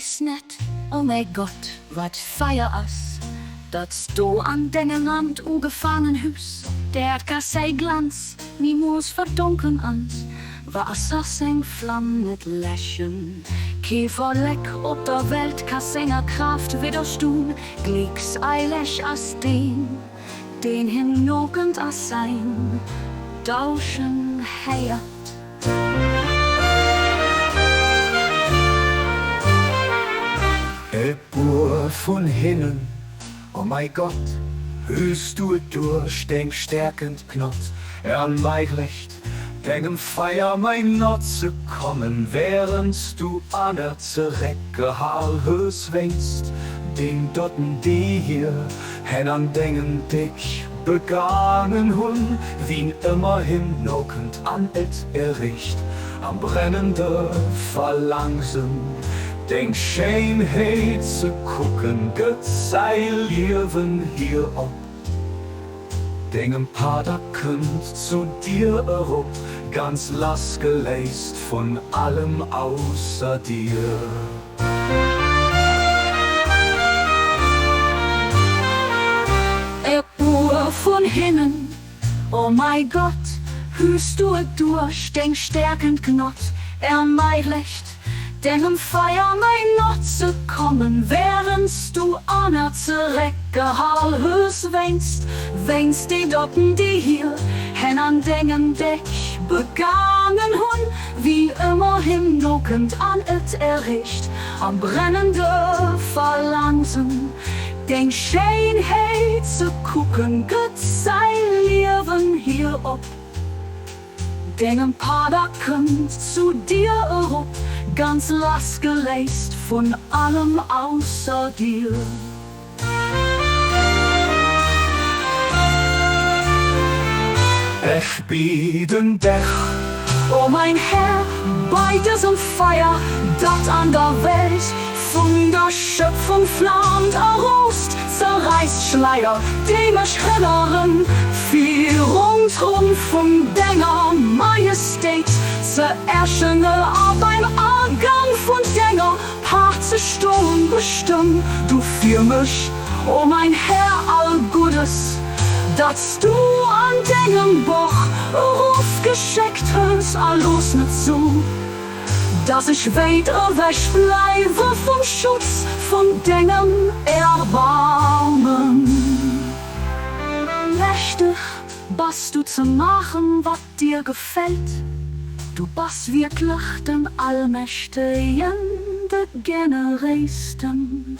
is net, oh mein Gott, wat feier as, dat du an deinem Land ugefangen hus, der kassei Glanz, niemals verdunkeln ans, was as eng flammet lächen, Käfer leck ob der Welt kassenger Kraft widerstun, glicks eilig as den hinogend as sein, dauschen heiert. Bur von hinnen, oh mein Gott, hörst du durch den stärkend Knott, Meichlecht, dengem Feier mein Notze kommen, während du an der Zerrecke Haarhös wängst, den Dotten die hier, hen an dengen dich begangen hun, wien immerhin nokend an et erricht, am brennende Verlangsen. Den Schönheit zu gucken, gezeil Leben hier ob. Dengem Pater könnt zu dir erup, ganz lass geleist von allem außer dir. Bur von hinnen, oh mein Gott, hüst du durch den stärkend Knott, Meichlecht, dengem Feier mein Notze kommen, während du an der Zerrecke Haarhös wängst die Dotten, die hier hen an dengem Deck begangen hun, wie immer hinlockend an et erricht, am brennende Verlangsen, den Schönheit zu gucken, gezeil Leben hier ob. Dengem Pader könnt zu dir erup, ganz lass geleist von allem außer dir. Ich bieten dich, oh mein Herr, bei diesem Feier, dat an der Welt von der Schöpfung flammt errost, zerreißt Schleier, die mich helleren, viel rundrum von denger Majestät, zererschene ab ein Argang von denger Part zu Sturm bestimmt, du für mich, oh mein Herr all Gutes, dass du an dengem Boch Ruf geschickt hast, alles nicht zu, dass ich weiter wegbleibe vom Schutz von dengem Erbarmen. Mächtig bist du zu machen, was dir gefällt, du bist wirklich den Allmächtigen, der Generästen.